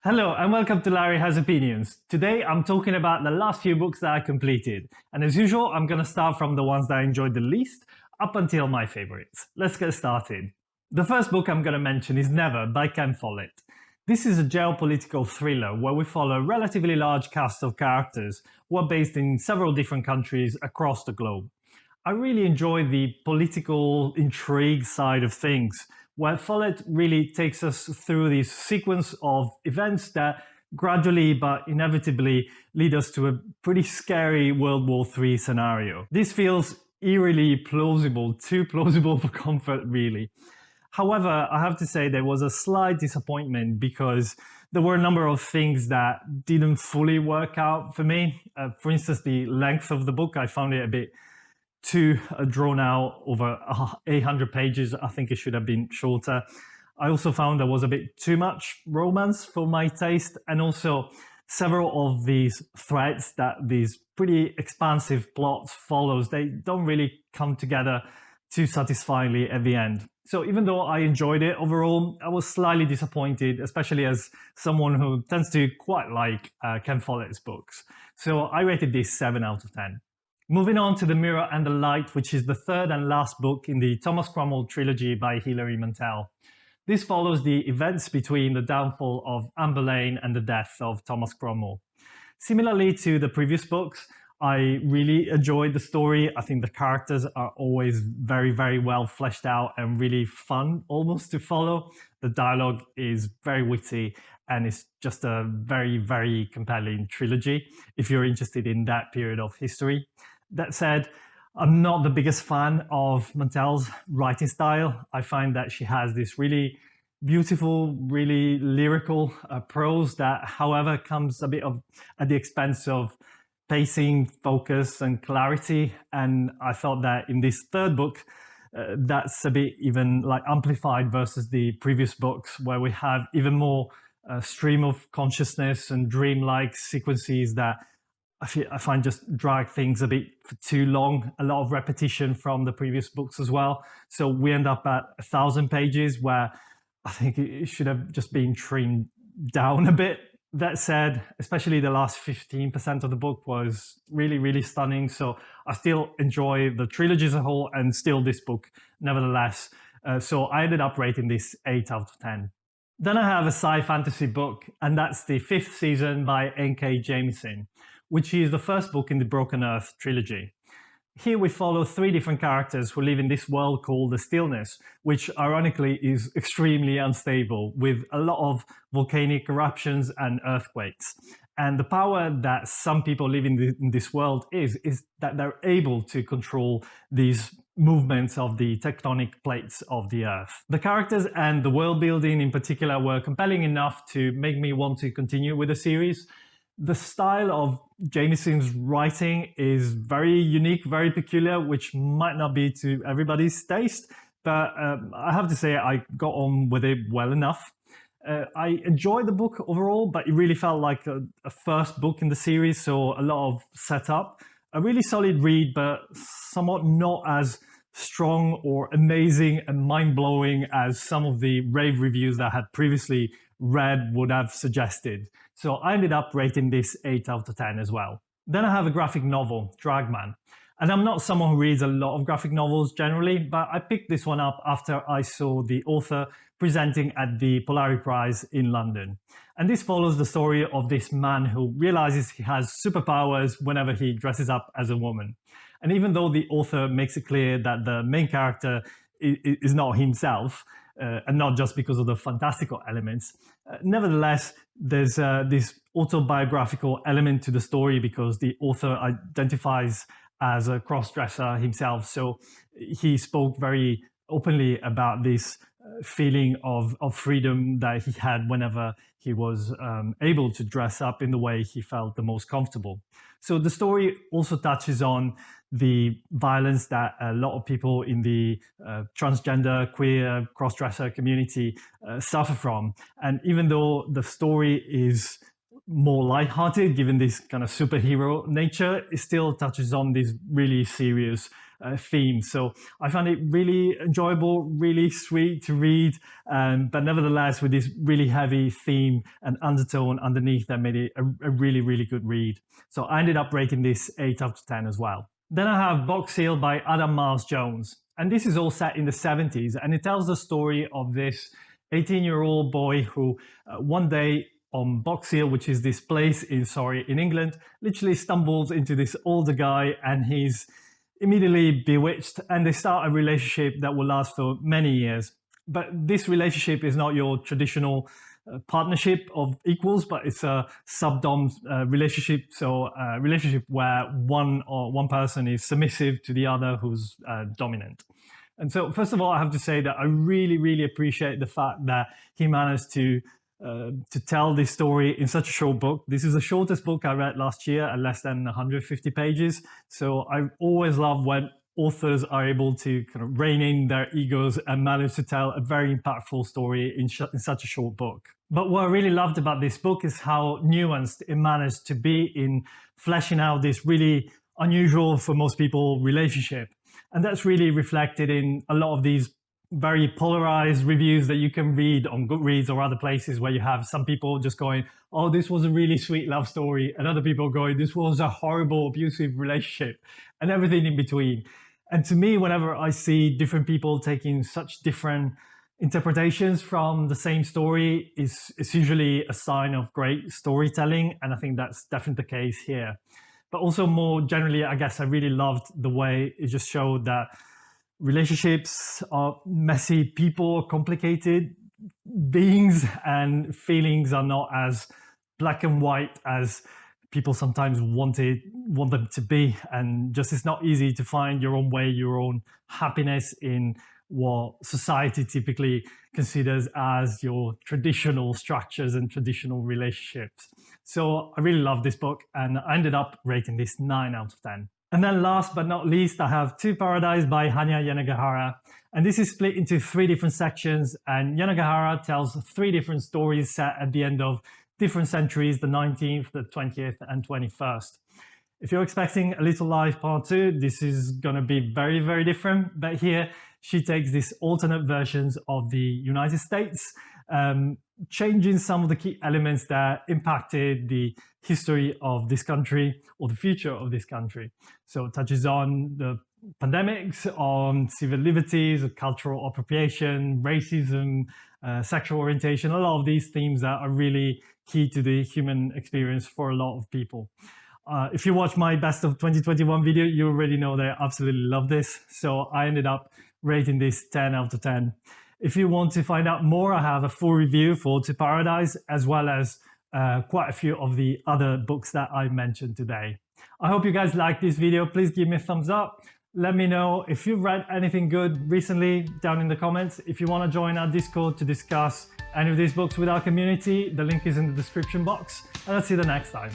Hello and welcome to Larry Has Opinions. Today I'm talking about the last few books that I completed. And as usual, I'm going to start from the ones that I enjoyed the least up until my favorites. Let's get started. The first book I'm going to mention is Never by Ken Follett. This is a geopolitical thriller where we follow a relatively large cast of characters who are based in several different countries across the globe. I really enjoy the political intrigue side of things, where Follett really takes us through this sequence of events that gradually but inevitably lead us to a pretty scary World War III scenario. This feels eerily plausible, too plausible for comfort, really. However, I have to say there was a slight disappointment because there were a number of things that didn't fully work out for me. For instance, the length of the book, I found it a bit too drawn out, over 800 pages. I think it should have been shorter. I also found there was a bit too much romance for my taste, and also several of these threads that these pretty expansive plots follows, they don't really come together too satisfyingly at the end. So even though I enjoyed it overall, I was slightly disappointed, especially as someone who tends to quite like Ken Follett's books. So I rated this 7 out of 10. Moving on to The Mirror and the Light, which is the third and last book in the Thomas Cromwell trilogy by Hilary Mantel. This follows the events between the downfall of Anne Boleyn and the death of Thomas Cromwell. Similarly to the previous books, I really enjoyed the story. I think the characters are always very, very well fleshed out and really fun almost to follow. The dialogue is very witty and it's just a very, very compelling trilogy if you're interested in that period of history. That said, I'm not the biggest fan of Mantel's writing style. I find that she has this really beautiful, really lyrical prose that, however, comes a bit at the expense of pacing, focus, and clarity. And I felt that in this third book, that's a bit even like amplified versus the previous books, where we have even more stream of consciousness and dreamlike sequences that I find just drag things a bit for too long. A lot of repetition from the previous books as well. So we end up at 1,000 pages, where I think it should have just been trimmed down a bit. That said, especially the last 15% of the book was really, really stunning. So I still enjoy the trilogy as a whole, and still this book nevertheless. So I ended up rating this 8 out of 10. Then I have a sci-fantasy book, and that's the 5th season by N.K. Jemisin, which is the first book in the Broken Earth trilogy. Here we follow 3 different characters who live in this world called the Stillness, which ironically is extremely unstable, with a lot of volcanic eruptions and earthquakes. And the power that some people living in this world is that they're able to control these movements of the tectonic plates of the Earth. The characters and the world building in particular were compelling enough to make me want to continue with the series. The style of Jemisin's writing is very unique, very peculiar, which might not be to everybody's taste, but I have to say I got on with it well enough. I enjoyed the book overall, but it really felt like a first book in the series, so a lot of setup. A really solid read, but somewhat not as strong or amazing and mind-blowing as some of the rave reviews that I had previously read would have suggested. So I ended up rating this 8 out of 10 as well. Then I have a graphic novel, Dragman. And I'm not someone who reads a lot of graphic novels generally, but I picked this one up after I saw the author presenting at the Polari Prize in London. And this follows the story of this man who realizes he has superpowers whenever he dresses up as a woman. And even though the author makes it clear that the main character is not himself, and not just because of the fantastical elements, nevertheless, there's this autobiographical element to the story because the author identifies as a cross-dresser himself. So he spoke very openly about this feeling of freedom that he had whenever he was able to dress up in the way he felt the most comfortable. So the story also touches on the violence that a lot of people in the transgender, queer, cross-dresser community suffer from. And even though the story is more lighthearted, given this kind of superhero nature, it still touches on these really serious theme. So I found it really enjoyable, really sweet to read, but nevertheless with this really heavy theme and undertone underneath that made it a really, really good read. So I ended up rating this 8 out of 10 as well. Then I have Box Hill by Adam Miles Jones. And this is all set in the 70s, and it tells the story of this 18-year-old boy who one day on Box Hill, which is this place in England, literally stumbles into this older guy, and he's immediately bewitched, and they start a relationship that will last for many years. But this relationship is not your traditional partnership of equals, but it's a sub-dom relationship. So a relationship where one person is submissive to the other who's dominant. And so first of all, I have to say that I really, really appreciate the fact that he managed to tell this story in such a short book. This is the shortest book I read last year at less than 150 pages. So I always love when authors are able to kind of rein in their egos and manage to tell a very impactful story in such a short book. But what I really loved about this book is how nuanced it managed to be in fleshing out this really unusual for most people relationship. And that's really reflected in a lot of these very polarized reviews that you can read on Goodreads or other places, where you have some people just going, oh, this was a really sweet love story, and other people going, this was a horrible abusive relationship, and everything in between. And to me, whenever I see different people taking such different interpretations from the same story, it's usually a sign of great storytelling, and I think that's definitely the case here. But also more generally, I guess I really loved the way it just showed that relationships are messy, people are complicated beings, and feelings are not as black and white as people sometimes want them to be. And just it's not easy to find your own way, your own happiness in what society typically considers as your traditional structures and traditional relationships. So I really love this book, and I ended up rating this 9 out of 10. And then last but not least, I have To Paradise by Hanya Yanagihara. And this is split into 3 different sections, and Yanagihara tells 3 different stories set at the end of different centuries, the 19th, the 20th, and 21st. If you're expecting A Little Life Part 2, this is going to be very, very different. But here, she takes these alternate versions of the United States, changing some of the key elements that impacted the history of this country or the future of this country. So it touches on the pandemics, on civil liberties, cultural appropriation, racism, sexual orientation, a lot of these themes that are really key to the human experience for a lot of people. If you watch my best of 2021 video, you already know that I absolutely love this. So I ended up rating this 10 out of 10. If you want to find out more, I have a full review for To Paradise, as well as quite a few of the other books that I mentioned today. I hope you guys liked this video. Please give me a thumbs up. Let me know if you've read anything good recently down in the comments. If you want to join our Discord to discuss any of these books with our community, the link is in the description box. And I'll see you the next time.